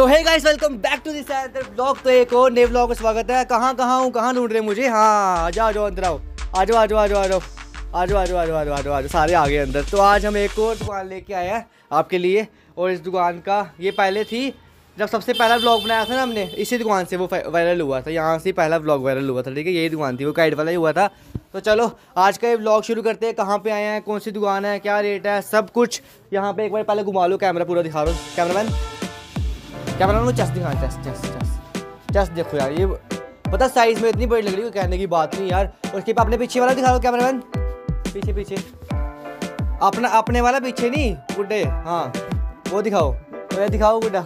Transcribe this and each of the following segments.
So hey guys, welcome back to this blog. तो एक और नए ब्लॉग में स्वागत है। कहाँ हूँ, कहाँ ढूंढ रहे मुझे? हाँ, आ जाओ अंदर आओ, आ जाओ सारे आ गए अंदर। तो आज हम एक और दुकान लेके आए हैं आपके लिए। और इस दुकान का ये पहले थी, जब सबसे पहला ब्लॉग बनाया था ना हमने, इसी दुकान से वो वायरल हुआ था। यहाँ से पहला ब्लॉग वायरल हुआ था, ठीक है। यही दुकान थी, वो गाइड वाला ही हुआ था। तो चलो आज का ये ब्लॉग शुरू करते हैं। कहाँ पे आए हैं, कौन सी दुकान है, क्या रेट है, सब कुछ यहाँ पे एक बार पहले घुमा लो। कैमरा पूरा दिखा लो, कैमरामैन चेस्ट दिखा। चेस्ट देखो यार, ये पता साइज में इतनी बड़ी लग रही है, कहने की बात नहीं यार। उसके अपने पीछे वाला दिखा लो कैमरामैन, पीछे अपने वाला पीछे नहीं, गुड्डे। हाँ वो दिखाओ, वो दिखाओ गुड्डा।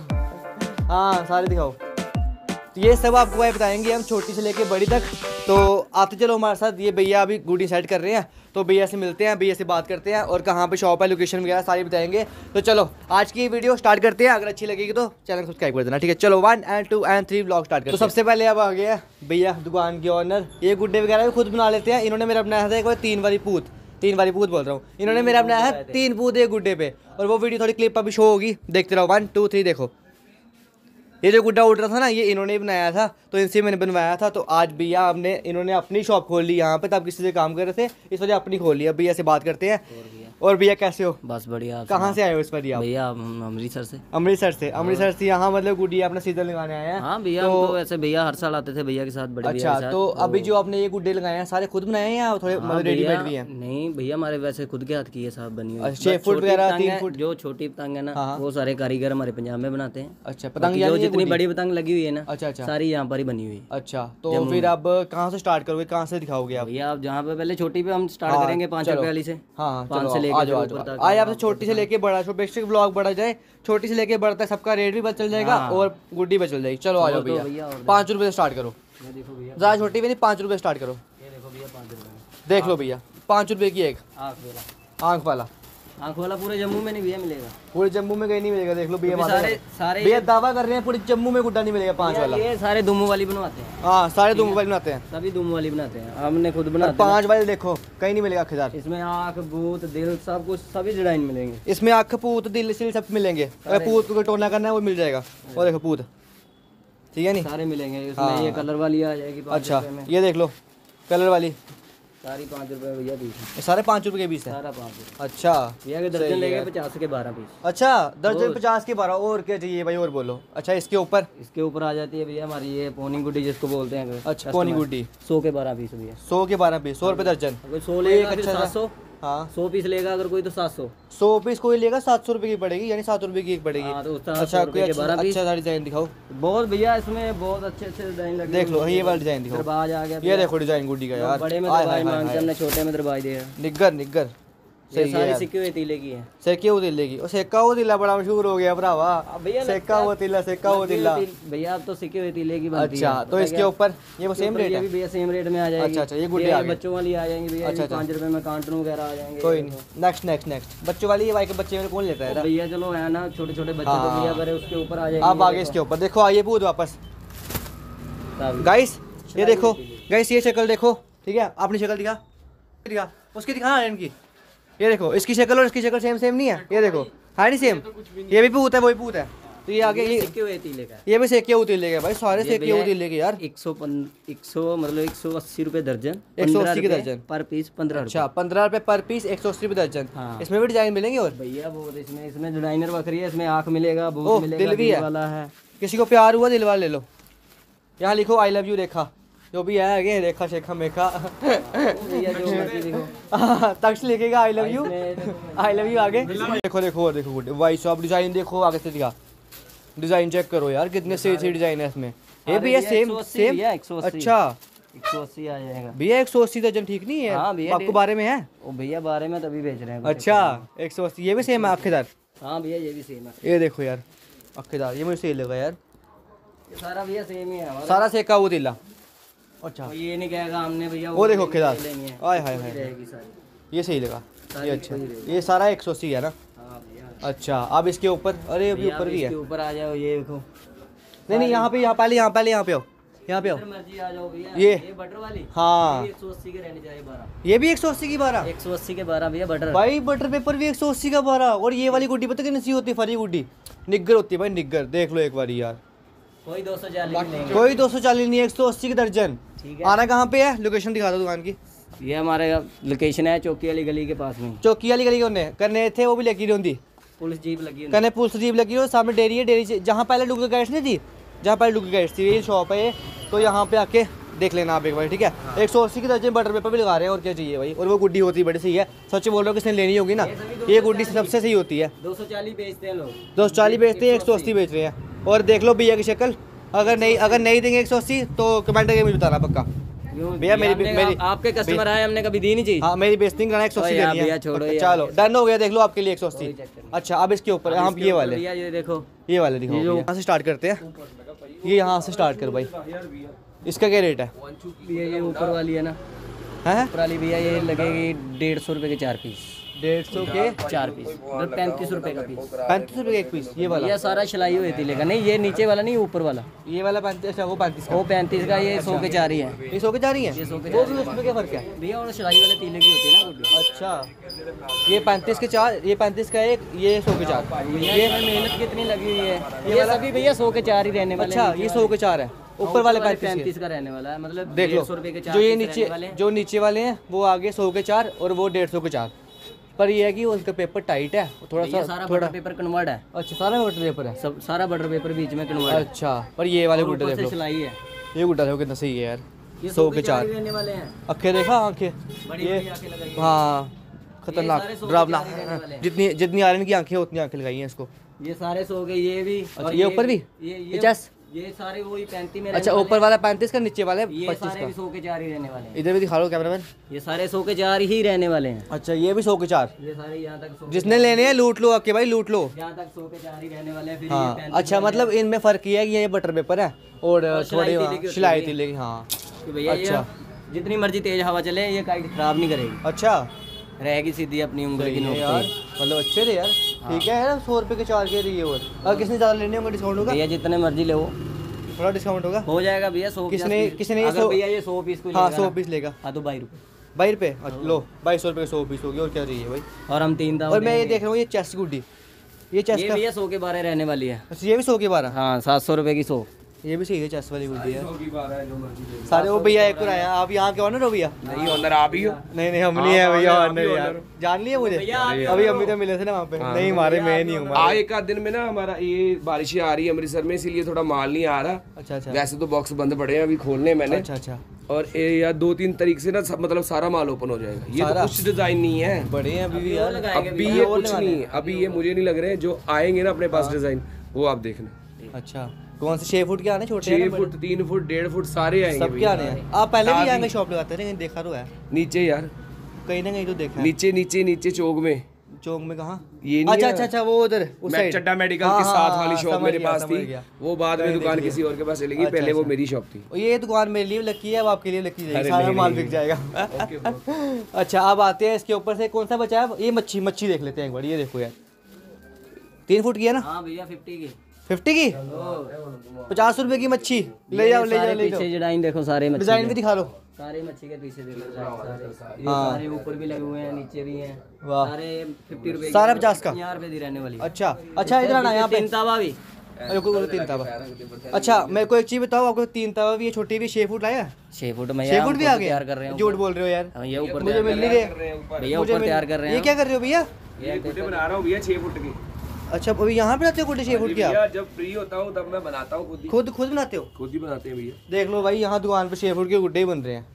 हाँ सारे दिखाओ। तो ये सब आपको भाई बताएंगे हम, छोटी से लेके बड़ी तक। तो आते चलो हमारे साथ। ये भैया अभी गुडी सेट कर रहे हैं, तो भैया से मिलते हैं, भैया से बात करते हैं और कहाँ पे शॉप है, लोकेशन वगैरह सारी बताएंगे। तो चलो आज की वीडियो स्टार्ट करते हैं। अगर अच्छी लगेगी तो चैनल सब्सक्राइब कर देना, ठीक है। चलो 1 और 2 और 3 ब्लॉग स्टार्ट करते हैं। तो सबसे पहले अब आ गया भैया दुकान के ऑनर। ये गुड्डे वगैरह भी खुद बना लेते हैं। इन्होंने मेरा बनाया था एक बार 3 वाली पूत बोल रहा हूँ। इन्होंने मेरा बनाया है 3 पूत एक गुड्डे पे। और वो वीडियो थोड़ी क्लिप अभी शो होगी, देखते रहो। 1 2 3 देखो। ये जो गुड्डा उड़ रहा था ना, ये इन्होंने ही बनाया था, तो इनसे मैंने बनवाया था। तो आज भैया इन्होंने अपनी शॉप खोल ली यहाँ पे। तब किसी से काम कर रहे थे, इस वजह अपनी खोल लिया। भैया से बात करते हैं। और भैया कैसे हो? बस बढ़िया। कहाँ से आए हो इस बार? भैया अमृतसर से। अमृतसर से यहाँ मतलब गुड्डिया अपना सीजन लगाने आए हैं। हाँ भैया, तो ऐसे भैया हर साल आते थे भैया के साथ, बड़े भैया के साथ। तो अभी जो आपने ये गुड्डे लगाए हैं सारे खुद बनाए हैं या थोड़े रेडीमेड भी हैं? नहीं भैया, हमारे वैसे खुद के हाथ की ये सब बनी हुई। 6 फुट वगैरह 3 फुट जो छोटी पतंग है ना, वो सारे कारीगर हमारे पंजाब में बनाते हैं। अच्छा, पतंग जो जितनी बड़ी पतंग लगी हुई है ना, अच्छा सारी यहाँ पर ही बनी हुई। अच्छा, तो फिर अब कहाँ से स्टार्ट करोगे, कहाँ से दिखाओगे आप? भैया आप जहाँ पे पहले छोटी पे हम स्टार्ट करेंगे 5 रुपए वाली से। हाँ 5 से लेकर आए आपसे छोटी से लेके बड़ा, बेसिक ब्लॉग बढ़ा जाए, छोटी से लेके बड़ा तक सबका रेट भी बच चल जाएगा और गुड्डी बच चल जाएगी। चलो आ जाओ भैया, 5 रुपए से स्टार्ट करो। देखो भैया, ज़्यादा छोटी भी नहीं, 5 रुपए स्टार्ट करो। ये देखो भैया 5 रुपए। देख लो भैया, 5 रुपए की एक आँख वाला पूरे जम्मू में नहीं भैया मिलेगा। पूरे जम्मू में कहीं नहीं मिलेगा। देख लो भैया, सारे भैया दावा कर रहे हैं पूरे जम्मू में गुड्डा नहीं मिलेगा 5 वाला। ये सारे दुम्मू वाली बनवाते हैं। हाँ सारे दुम्मू वाली बनाते हैं, सभी दुम्मू वाली बनाते हैं, हमने खुद बनाते हैं। 5 वाले देखो कहीं नहीं मिलेगा आखिरदार। इसमें आँख, भूत, दिल, सब कुछ सभी डिजाइन मिलेंगे। इसमें आँख, पूत, दिल, सिल सब मिलेंगे। अगर पूत को टोना करना है वो मिल जाएगा। और देखो पूत, ठीक है नहीं, सारे मिलेंगे। इसमें ये कलर वाली आ जाएगी। अच्छा ये देख लो कलर वाली, सारी 5 रुपए भैया पीस। सारे 5 रुपए के पीस है, सारा 5 रुपए। अच्छा भैया के दर्जन लेके 50 के 12 पीस। अच्छा दर्जन 50 के 12। और क्या चाहिए भाई, और बोलो। अच्छा इसके ऊपर आ जाती है भैया हमारी ये पोनी गुड्डी जिसको बोलते हैं। अच्छा पोनी गुड्डी 100 के 12 पीस भैया। 100 के 12 पीस, 100 रुपए दर्जन। कोई 100 लेगा फिर 700। हाँ 100 पीस लेगा अगर कोई तो 700। 100 पीस कोई लेगा 700 रुपए की पड़ेगी, यानी 7 रुपए की एक पड़ेगी। अच्छा कोई अच्छा डिजाइन दिखाओ। बहुत भैया इसमें बहुत अच्छे डिजाइन लगे। देख लो ये वाला डिजाइन दिखाओ। दरबाज आ गया, ये देखो डिजाइन गुड्डी का यार। बड़े में दरबाज मांगते हमने, छोटे में दरबाज दिया। निग्गर ये सारी सिक्के हुए तीले की है। सेके हुए तिल्ले की। और सेका हुआ तिल्ला बड़ा मशहूर हो गया भरावा भैया। सेका हुआ तिल्ला भैया, अब तो सिक्के हुए तिल्ले की बनती है। अच्छा तो इसके ऊपर ये वो सेम रेट है? भैया सेम रेट में आ जाएगी। अच्छा ये गुड्डे बच्चों वाली आ जाएंगी भैया। 5 रुपए में कार्टून वगैरह आ जाएंगे। कोई नहीं, नेक्स्ट बच्चों वाली। ये भाई के बच्चे में कौन लेता है भैया? चलो है ना, छोटे बच्चे तो भैया करे उसके ऊपर आ जाएंगे। आप आगे इसके ऊपर देखो। आइए पूछ वापस गाइस, ये देखो गाइस, ये शक्ल देखो, ठीक है। अपनी शक्ल दिखा उसकी, दिखा इनकी। ये देखो इसकी शक्ल और इसकी शक्ल सेम नहीं है। ये देखो है नहीं सेम। ये भी पूत है, वही पूत है। तो ये आगे ये सिक्के हुए तीले का, ये भी सेके हुए तिल्ले के भाई, सारे सेके हुए तिल्ले के यार। 100 मतलब 180 रुपए दर्जन। 180 के दर्जन पर पीस 15। अच्छा 15 रुपए पर पीस, 180 रुपए दर्जन। इसमें भी डिजाइन मिलेंगे और भैया बहुत। इसमें डिजाइनर बकरी है, इसमें आँख मिलेगा, भूत मिलेगा, दिल भी वाला है। किसी को प्यार हुआ दिल वाला ले लो। यहाँ लिखो आई लव यू रेखा, जो भी है आगे रेखा शेखा मेखा तक्ष लिखेगा आई लव यू आगे। देखो गुड भाई साहब, डिजाइन देखो आगे से दिखा। डिजाइन चेक करो यार, कितने सही डिजाइन है इसमें। ये भी है सेम। अच्छा 180 आ जाएगा भैया। 180 दर्जन ठीक नहीं है? हाँ भैया, आपको बारे में है? ओ भैया बारे में तभी बेच रहे हैं। अच्छा 180 ये भी सेम है आखेदार? हाँ भैया ये भी सेम है। ये देखो यार आखेदार, ये मुझे सही लगा यार। सारा भैया सेम ही है, सारा सेका वो तिल्ला। अच्छा ये नहीं कहेगा हमने भैया वो देखो केदार, हाय ये सही लगा। ये अच्छा, ये सारा 180 है ना? अच्छा अब इसके ऊपर, अरे अभी ऊपर भी है। ऊपर आ जाओ, ये देखो। नहीं यहाँ पे, पहले यहाँ पे आओ। यहाँ पे आओ। जिधर मर्जी आ जाओ भैया। ये बटर वाली, हाँ, ये 180 के रहने चाहिए 12। ये भी 180 की 12। 180 के 12 भैया बटर। भाई बटर पेपर भी 180 का 12। और ये वाली गुड्डी पता कितनी सी होती है? फरी गुड्डी निग्गर होती है भाई, निग्गर। देख लो एक बार यार, कोई 240 लेंगे, कोई 240 नहीं, 180 की दर्जन। ठीक है। आना कहाँ पे है? लोकेशन दिखा दो दुकान की। ये हमारे लोकेशन है चौकी वाली गली के पास में। चौकी वाली गली कोने करने थे, वो भी लेके होंगी पुलिस जीप लगी है। कने पुलिस जीप लगी हो, सामने डेयरी है। डेयरी जहाँ पहले डुग्गी गाइड्स नहीं थी, जहाँ पहले डुग्गी गाइड्स थी, ये शॉप है ये। तो यहाँ पे आके देख लेना आप एक बार, ठीक है। 180 की दर्जन बटर पेपर भी लगा रहे हैं, और क्या चाहिए भाई। और वो गुड्डी होती है बड़ी सही है, सच बोल रहा हूँ, किसने लेनी होगी ना, ये गुड्डी सबसे सही होती है। 240 बेचते हैं लोग, 240 बेचते हैं, 180 बेच रहे हैं। और देख लो भैया की शक्ल, अगर नहीं देंगे 180 तो कमेंट करके मुझे बताना पक्का। भैया मेरी आपके कस्टमर आए, हमने कभी दी नहीं चाहिए। हाँ, मेरी बेस्टिंग कराना 180 देनी है। छोड़ो चलो डन हो गया, देख लो आपके लिए 180। अच्छा, अब इसके ऊपर हम ये वाले, ये देखो, ये वाले दिखाओ। यहाँ से स्टार्ट करते हैं, ये यहाँ से स्टार्ट कर भाई। इसका क्या रेट है? ये ऊपर वाली है ना, है ऊपर वाली भैया ये लगेगी 150 रुपए के 4 पीस। 150 के 4 पीस, 35 रुपए का पीस। 35 रुपए एक पीस। ये वाला ये सारा सिलाई हुई थी लेगा, नहीं ये नीचे वाला नहीं, ऊपर वाला। ये वाला 35। अच्छा, वो 35 का, वो 35 का, ये 100 के 4 ही है। ये 100 के 4 ही है। ये 100 के वो भी उसमें क्या फर्क है भैया? और सिलाई वाले तीले की होती है ना गुड्डी। अच्छा, ये 35 के 4, ये 35 का एक, ये 100 के 4। ये मेहनत कितनी लगी हुई है, ये सभी भैया 100 के 4 ही रहने वाले। अच्छा, ये 100 के 4 है, ऊपर वाले 35 का रहने वाला है। मतलब देख लो, 150 रुपए के 4 जो ये नीचे वाले हैं वो आगे 100 के 4 और वो 150 के 4। पर ये है कि उसका पेपर टाइट है थोड़ा सा, सारा बटर पेपर कन्वर्ट है। अच्छा, सारा बटर पेपर है, सब सारा बटर पेपर बीच में कन्वर्ट है। अच्छा, पर ये वाले गुड्डे देख लो, सिलाई है। ये गुड्डा देखो कितना सही है यार, ये 100 के 4 रहने वाले हैं। आंखें देखा, आंखें ये, हाँ खतरनाक डरावना। जितनी आयरन की आंखें उतनी आंखें लगाई हैं इसको। ये सारे 100 के, ये भी। अच्छा, ये ऊपर भी, ये सारे वही 35 में। अच्छा, ऊपर वाला 35 का, नीचे वाला 25 सारे का। भी 100 के 4 ही रहने वाले हैं। इधर भी दिखा लो कैमरामैन। ये सारे 100 के 4 ही रहने वाले हैं। अच्छा, ये भी 100 के 4। ये सारे यहाँ तक 100, जिसने लेने हैं लूट लो आके भाई, लूट लो। यहाँ तक 100 के 4 ही रहने वाले हैं। फिर हाँ, ये अच्छा, मतलब इनमें फर्क ये है कि ये बटर पेपर है और थोड़ी सिलाई थी लेकिन। हाँ भैया, अच्छा, जितनी मर्जी तेज हवा चले ये काइट खराब नहीं करेगी। अच्छा, रहेगी सीधी अपनी उंगली की नोक यार, पे। मतलब अच्छे थे यार। ठीक है यार, 100 रुपए के 4 के रही है। और अगर किसने ज़्यादा लेने होंगे डिस्काउंट होगा? भैया जितने मर्जी ले, थोड़ा डिस्काउंट होगा, हो जाएगा भैया। 100 किसने अगर भैया ये 100 पीस को हाँ 100 पीस लेगा, हाँ तो 22 रुपये। 22 रुपये लो, 2200 रुपये 100 पीस हो गया। और क्या चाहिए भाई? और हम 3 था। और मैं ये देख रहा हूँ, ये चेस्ट गुड्डी, ये चेस्ट का भैया 100 के 12 रहने वाली है। अच्छा, ये भी 100 के 12। हाँ, 700 रुपये की 100। ये भी सही है, चेस्ट वाली गुड्डी है सारे। वो भैया एक और आया, आप यहाँ के ऑनर हो भैया? नहीं ऑनर आप ही हो। नहीं हम नहीं है भैया ऑनर यार, जान लिया मुझे अभी, अभी तो मिले थे ना वहाँ पे। नहीं मारे, मैं नहीं हूँ। एक आध दिन में ना हमारा ये बारिशें आ रही है अमृतसर में, इसीलिए थोड़ा माल नहीं आ रहा। अच्छा अच्छा, वैसे तो बॉक्स बंद पड़े हैं, अभी खोलने मैंने। अच्छा अच्छा, और या 2-3 तारीख से ना मतलब सारा माल ओपन हो जाएगा। ये तो कुछ डिजाइन नहीं है, बड़े हैं अभी भी यार। अभी ये कुछ नहीं है, अभी ये मुझे नहीं लग रहे। जो आएंगे ना अपने पास डिजाइन, वो आप देखना। अच्छा, कौन से 6 फुट के आने? छोटे 6 फुट, 3 फुट, 1.5 फुट सारे आएंगे। सब क्या आने हैं? आप पहले भी यहाँ शॉप लगाते थे, कहीं देखा तो है? नीचे यार, कहीं ना कहीं तो देखा है। नीचे नीचे नीचे चौक में। चौक में कहाँ? ये नहीं अच्छा है? अच्छा अच्छा, वो उधर उस साइड चड्डा मेडिकल के साथ वाली शॉप मेरे पास थी। वो बाद में दुकान किसी और के पास चलेगी, पहले वो मेरी शॉप थी। ये दुकान मेरे लिए लकी है, अब आपके लिए लकी जाएगी, सारा माल बिक जाएगा। अच्छा, अब आते हैं इसके ऊपर से कौन सा बचा है? ये मच्छी देख लेते हैं एक बार। ये देखो यार, 3 फुट की है ना? हाँ भैया 50 की। 50 की 50 रुपए की मच्छी ले जाओ ले जाओ ले जाओ। पीछे डिजाइन देखो, सारे डिजाइन भी दिखा लो। सारे मच्छी के पीछे देखो, सारे ऊपर भी लगे हुए हैं, नीचे भी हैं। वाह, सारे 50 रुपए, सारा 50 का। 50 रुपए दी रहने वाली। अच्छा अच्छा, इधर आना यहाँ पे। 3 तावा भी। को 3 तावा। अच्छा, मेरे को एक चीज बताओ, आपको 3 तावा भी, ये छोटी भी 6 फुट लाया? 6 फुट में 6 फुट भी आ तैयार गए? कर रहे हैं। झूठ बोल रहे हो यार, ये ऊपर मुझे मिल नहीं रहे भैया, ऊपर तैयार कर रहे हैं। ये क्या कर रहे हो भैया? ये गुड्डे बना रहा हूँ भैया 6 फुट की। अच्छा, अभी यहाँ पे बनाते हो गुड्डे 6 फुट की आप? भैया जब फ्री होता हूँ तब मैं बनाता हूँ खुद बनाते हो? खुद ही बनाते हैं भैया। देख लो भाई, यहाँ दुकान पे 6 फुट के गुड्डे ही बन रहे हैं।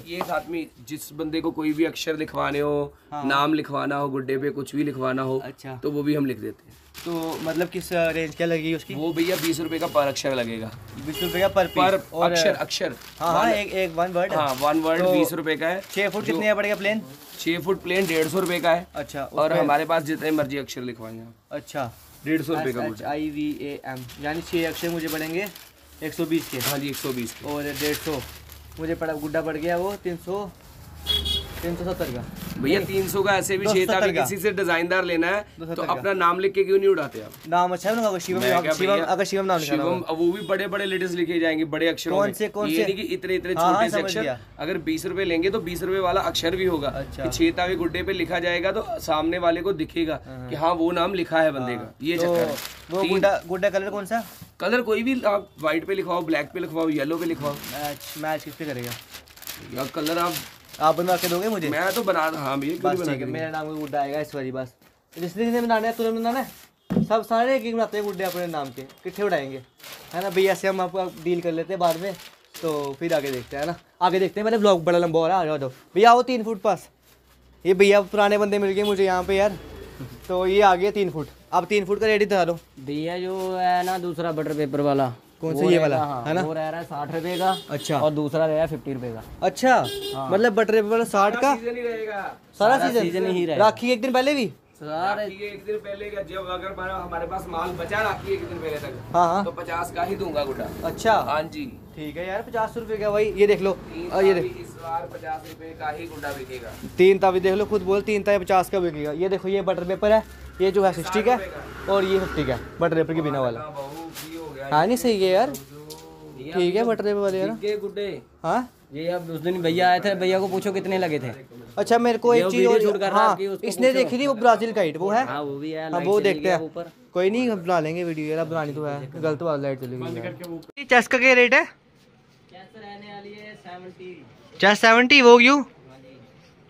ये साथ में जिस बंदे को कोई भी अक्षर लिखवाने हो, नाम लिखवाना हो, गुड्डे पे कुछ भी लिखवाना हो, अच्छा, तो वो भी हम लिख देते हैं। तो मतलब किस रेंज क्या लगेगी उसकी? वो भैया 20 रुपए का पर अक्षर लगेगा। 20 रुपए का पर और अक्षर हाँ, एक 1 वर्ड। हाँ, 1 वर्ड 20 रुपए का है। 6 फुट कितने का पड़ेगा प्लेन? 6 फुट प्लेन 150 रुपए का है। अच्छा, और हमारे पास जितने मर्जी अक्षर लिखवाएंगे आप। अच्छा, 150 रुपए का HIVAM, यानी 6 अक्षर मुझे पड़ेंगे 120 के। हाँ जी, 120 के। और 150 मुझे पड़ा, गुड्डा पड़ गया वो 370 का। भैया 300 का ऐसे भी चाहिए था, अभी किसी से डिजाइनदार लेना है तो अपना नाम लिख के क्यों नहीं उड़ाते आप? नाम अच्छा है उनका, शिवम, अगर शिवम नाम लिखा शिवम, वो भी बड़े बड़े लेटर्स लिखे जाएंगे बड़े अक्षरों में। ये नहीं कि इतने इतने छोटे से अक्षर। अगर 20 रुपए लेंगे तो 20 रुपए वाला अक्षर भी होगा। अच्छा। 6 तावे गुड्डे पे लिखा जाएगा तो सामने वाले को दिखेगा कि हाँ वो नाम लिखा है बंदे का। ये चक्कर है। वो गुड्डा कलर कौन सा? कलर कोई भी आप व्हाइट पे लिखवाओ, ब्लैक पे लिखवाओ, येलो पे लिखवाओ। मैच किस पे करेगा या कलर आप बनवा के दोगे मुझे? मैं तो बना, हाँ भैया बस ठीक है, मेरा नाम गुड्डा आएगा इस बारी। बस जिसने बनाने है तुरंत बनाना है, सब सारे एक बनाते हैं गुड्डे अपने नाम के, किट्ठे उड़ाएंगे है ना भैया। ऐसे हम आपको डील कर लेते हैं बाद में, तो फिर आगे देखते हैं ना, आगे देखते हैं। मैंने ब्लॉग बड़ा लंबा हो रहा है, आ जाओ भैया, आओ 3 फुट पास। ये भैया पुराने बंदे मिल गए मुझे यहाँ पे यार, तो ये आ गया 3 फुट। अब 3 फुट का रेडी दिखा दो भैया। जो है ना दूसरा बटर पेपर वाला, कौन सा? ये वाला है ना, वो रह रहा है 60 रुपए का। अच्छा। और दूसरा रह रहा है 50 रुपए का। अच्छा, मतलब बटर पेपर वाला 60 का सारा सीजन ही रहेगा। राखी एक दिन पहले भी सारे एक दिन पहले का, जब अगर हमारे पास माल बचा राखी एक दिन पहले तक, हाँ तो 50 का ही दूंगा गुड्डा। अच्छा हाँ जी ठीक है यार, 50 रुपए का भाई। ये देख लो, ये देख, इस बार 50 रुपए का ही गुड्डा बिकेगा। 3 तावी देख लो, खुद बोल 3 तावी 50 का बिकेगा। ये देखो, ये बटर पेपर है, ये जो है 60 का, और ये 50 का बटर पेपर के बिना वाला। हाँ नहीं सही है यार, ठीक है बटर पेपर वाले यार गुड्डे। हाँ ये अब उस दिन भैया आए थे, भैया को पूछो कितने लगे थे। अच्छा, मेरे को एक चीज और, हाँ इसने देखी थी वो ब्राजील काइट, वो है, हाँ वो भी है, हाँ वो देखते हैं। कोई नहीं, बना लेंगे वीडियो यार, बनानी तो है, गलत बात, लाइट चली गई। चेस का क्या रेट है? रहने वाली है 70। चेस 70, वो क्यों?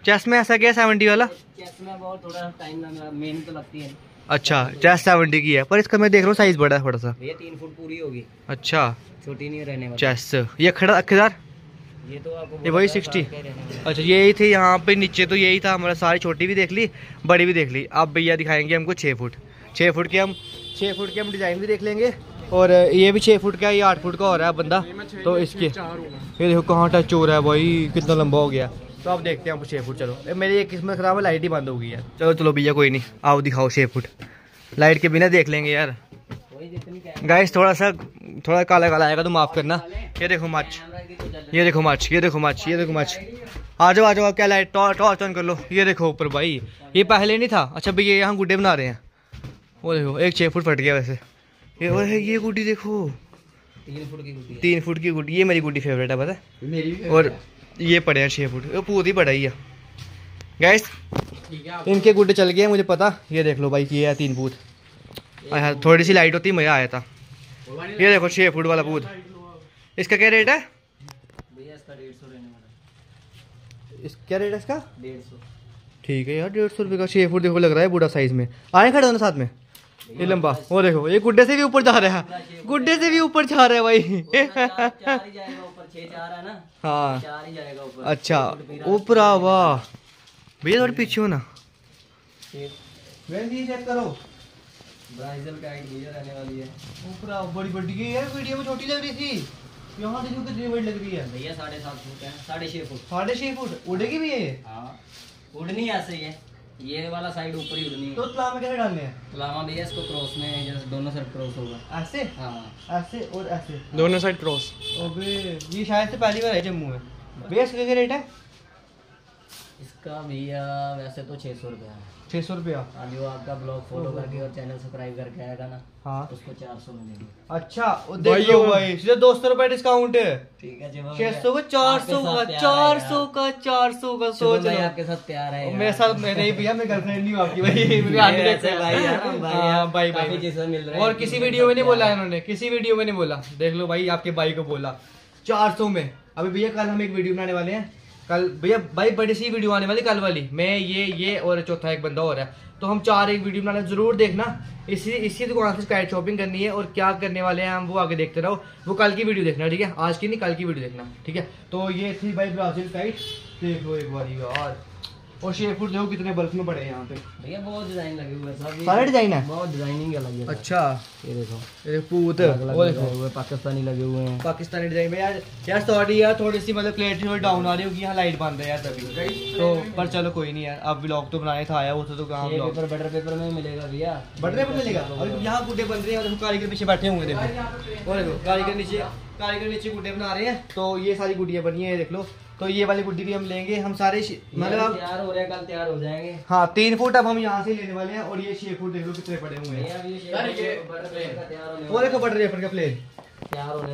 चेस में ऐसा क्या 70 वाला? चेस में बहुत थोड़ा टाइम मेहनत तो लगती है। अच्छा, चेस 70 की है, पर इसका मैं देख रहा हूँ साइज बड़ा है थोड़ा सा। ये 3 फुट पूरी होगी। अच्छा, छोटी नहीं रहने वाली चेस। ये खड़ा अखदार, ये तो आपको ये वही 60। अच्छा, यही थी यहाँ पे नीचे, तो यही था हमारा। सारी छोटी भी देख ली, बड़ी भी देख ली। अब भैया दिखाएंगे हमको 6 फुट। 6 फुट के हम डिज़ाइन भी देख लेंगे, और ये भी 6 फुट का है, ये 8 फुट का हो रहा है बंदा। तो इसके ये देखो कहाँ टच हो रहा है भाई, कितना लंबा हो गया। तो अब देखते हैं हमको 6 फुट। चलो, मेरी एक किस्मत खराब है, लाइट ही बंद हो गई है। चलो भैया, कोई नहीं, आओ दिखाओ 6 फुट। लाइट के बिना देख लेंगे यार गाइस, थोड़ा काला काला आएगा तो माफ़ करना। ये देखो मच, ये देखो मच, ये देखो मच, ये देखो मच। आ जाओ आप, क्या लाइट टॉर्च ऑन कर लो। ये देखो ऊपर भाई, ये पहले नहीं था। अच्छा भैया, यहाँ गुड्डे बना रहे हैं, वो देखो एक 6 फुट फट गया वैसे। ये गुड्डी देखो, 3 फुट की गुड्डी। ये मेरी गुड्डी फेवरेट है, पता है। और ये पड़े हैं 6 फुट, पूरी ही पड़ा ही है गाइस। इनके गुड्डे चल गए मुझे पता। ये देख लो भाई, ये है 3 फुट। थोड़ी सी लाइट होती मज़ा आया था। ये देखो 6 फुट वाला पूत, इसका क्या रेट है? भैया इसका 150 रहने वाला है। क्या रेट है इसका? 150। ठीक है यार, 150 रुपये का 6 फुट देखो, लग रहा है बूढ़ा साइज में। आए खड़े दोनों साथ में, ये लंबा, वो देखो ये गुड्डे से भी ऊपर जा रहा है, गुड्डे से भी ऊपर जा रहा है भाई। 4 ही जाएगा ऊपर, 6-4 है ना। हाँ 4 ही जाएगा ऊपर। अच्छा, ऊपर वाह भैया, थोड़े पीछे हो ना। चेक करो, ब्राजील का एक भैया रहने वाली है। ऊपर बड़ी बड़ी है यार, वीडियो में छोटी लग रही थी, यहाँ देखो कितनी बड़ी लग रही है भैया। 7.5 फुट है, 6.5 फुट। 6.5 फुट उड़ेगी भी ये? हाँ, उड़नी ऐसे ही है, ये वाला साइड ऊपर ही उड़नी है। तो तलाव में कैसे डालने हैं? तलावा भैया इसको क्रॉस में, जैसे दोनों साइड क्रॉस होगा। ऐसे? हाँ, ऐसे और ऐसे, दोनों साइड क्रॉस। ओबे, ये शायद से पहली बार है जम्मू में। भैया इसका क्या रेट है? इसका भैया वैसे तो 600 रुपया है। 600 रुपया। अभी वो आपका ब्लॉग फॉलो करके और चैनल सब्सक्राइब करके आएगा ना, हाँ उसको 400 में देंगे। अच्छा, देख लो भाई, सीधे 200 रुपए डिस्काउंट है। ठीक है, जब 600 का 400 का 400 का 400 का सोच लो। आपके साथ प्यार है। मेरे साथ मैं नहीं भैया, मैं गर्लफ्रेंड नहीं हूँ आपकी भाई। मेरे आदमी ऐसे भाई यार, हम भाई यार, भाई काफी चीजें मिल रही हैं। और किसी वीडियो में नहीं बोला इन्होंने, किसी वीडियो में नहीं बोला। देख लो भाई, आपके भाई को बोला 400 में। अभी भैया कल हम एक वीडियो बनाने वाले हैं, कल भैया भाई बड़ी सी वीडियो आने वाली कल वाली। मैं ये और चौथा एक बंदा और है, तो हम 4 एक वीडियो बनाने, जरूर देखना। इसी दुकान से काइट शॉपिंग करनी है, और क्या करने वाले हैं हम वो आगे देखते रहो। वो कल की वीडियो देखना, ठीक है, आज की नहीं, कल की वीडियो देखना, ठीक है। तो ये थी भाई ब्राजील काइट, देख लो एक बार यार। और 6 फुट देखो कितने बल्क में पड़े हैं यहाँ पे भैया। बहुत डिजाइन लगे हुए हैं, सारे डिजाइन है, बहुत डिजाइनिंग अलग है। अच्छा, ये देखो, ये पूत वो देखो, पाकिस्तानी लगे हुए हैं, पाकिस्तानी डिजाइन में यार सॉरी यार, थोड़ी सी मतलब क्लैरिटी थोड़ी डाउन आ रही होगी, यहाँ लाइट बंद है यार तभी तो। पर चलो कोई नहीं यार, अब व्लॉग तो बनाने था आया, वो तो कहाँ व्लॉग। बटर पेपर में मिलेगा भैया, बटर पेपर मिलेगा। और यहाँ गुड्डे बन रहे हैं, कारीगर पीछे बैठे होंगे, देखो और देखो कारीगर नीचे कारीगर नीचे गुड्डे बना रहे हैं, तो ये सारी गुड्डियाँ बनी है, देख लो। तो ये वाली गुड्डी भी हम लेंगे, हम सारे मतलब तैयार हो रहे हैं, कल तैयार हो जाएंगे। हाँ 3 फुट अब हम यहाँ से लेने वाले हैं, और ये 6 फुट देख लो कितने पड़े हुए हैं। वो देखो बटर वेफर का प्लेन,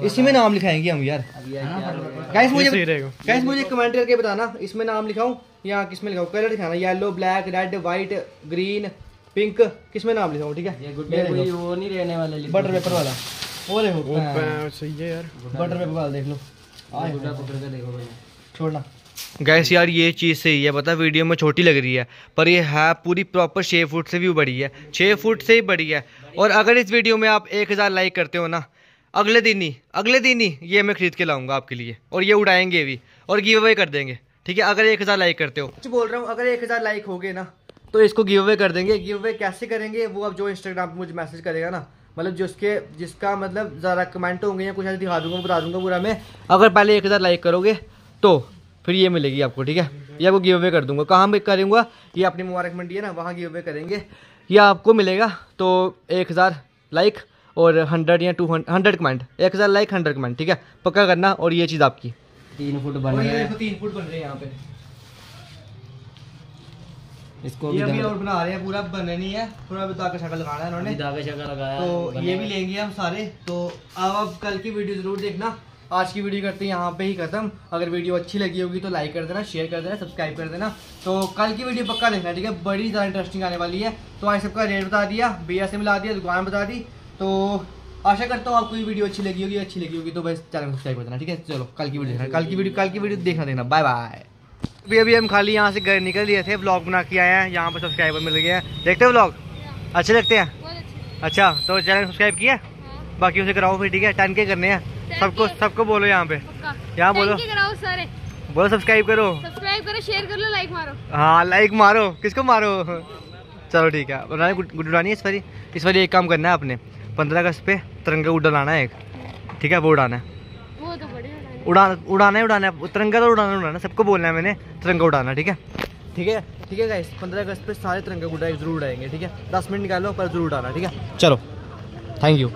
इसी में नाम लिखाएंगे हम यार। गाइस मुझे कमेंट करके बताना इसमें नाम लिखाऊं या किस में लिखाऊं, कलर दिखाना, yellow, black, red, white, green, pink, किस में नाम लिखाऊं, ठीक है। ये गुड्डे कोई वो नहीं रहने वाले, बटर पेपर वाला, वो देखो सही है यार, बटर पेपर वाला देख लो। गुड्डा पकड़ के देखो भाई, छोड़ना। गैस यार ये चीज़ सही है, पता वीडियो में छोटी लग रही है, पर ये है पूरी प्रॉपर 6 फुट से भी बड़ी है, 6 फुट से ही बड़ी है। और अगर इस वीडियो में आप 1000 लाइक करते हो ना, अगले दिन ही ये मैं खरीद के लाऊंगा आपके लिए, और ये उड़ाएंगे भी और गिव अवे कर देंगे, ठीक है। अगर 1000 लाइक करते हो, कुछ बोल रहा हूँ, अगर 1000 लाइक हो गए ना तो इसको गिव अवे कर देंगे। गिव अवे कैसे करेंगे वो अब जो इंस्टाग्राम पे मुझे मैसेज करेगा ना, मतलब जिसका मतलब ज़्यादा कमेंट होंगे या कुछ ऐसे दिखा दूंगा, बता दूंगा पूरा मैं। अगर पहले 1000 लाइक करोगे तो फिर ये मिलेगी आपको, ठीक है। ये आपको गिव अवे कर दूंगा। कहाँ मैं करूँगा, ये अपनी मुबारक मंडी है ना, वहाँ गिव अवे करेंगे। ये आपको मिलेगा तो 1000 लाइक और 100 या 200 कमेंट, 1000 लाइक 100 कमेंट, ठीक है, पक्का करना। और ये चीज़ आपकी 3 फुट बन रहे हैं, 3 फुट बन रहे हैं यहाँ पे। इसको ये अभी और बना रहे हैं, पूरा बने नहीं है, थोड़ा भी दागा शागा लगाना है इन्होंने, धागा शागा लगाया, तो ये भी लेंगे हम सारे। तो अब कल की वीडियो जरूर देखना। आज की वीडियो करते हैं यहाँ पे ही खत्म। अगर वीडियो अच्छी लगी होगी तो लाइक कर देना, शेयर कर देना, सब्सक्राइब कर देना। तो कल की वीडियो पक्का देखना, ठीक है, बड़ी ज़्यादा इंटरेस्टिंग आने वाली है। तो आज सबका रेट बता दिया, भैया से मिला दिया, दुकान बता दी। तो आशा करता हूँ आपको ये वीडियो अच्छी लगी होगी तो बस चैनल सब्सक्राइब कर देना, ठीक है। चलो कल की वीडियो देखना, कल की वीडियो देखना देना। Bye bye. अभी हम खाली यहाँ से घर निकल लिए थे, व्लॉग बना के आए हैं, यहाँ पर सब्सक्राइबर मिल गए हैं। देखते हो व्लॉग अच्छे लगते हैं? अच्छा, तो चैनल सब्सक्राइब किया, बाकी उसे कराओ फिर, ठीक है। 10K करने हैं सबको बोलो यहाँ पे, यहाँ बोलो, सारे बोलो सब्सक्राइब करो, शेयर कर लो, लाइक मारो। हाँ लाइक मारो, किसको मारो। चलो ठीक है, गुड्डू उड़ानी है इस बार एक काम करना है आपने, 15 अगस्त पे तिरंगा गुड्डा लाना है एक, ठीक है, वो उड़ाना है, वो तो बढ़िया उड़ाना है तिरंगा, तो उड़ाना सबको बोलना है मैंने, तिरंगा उड़ाना, ठीक है। ठीक है गाइस, 15 अगस्त पे सारे तिरंगा गुड्डा जरूर उड़ाएंगे, ठीक है। 10 मिनट निकालो पर जरूर उड़ाना, ठीक है। चलो थैंक यू।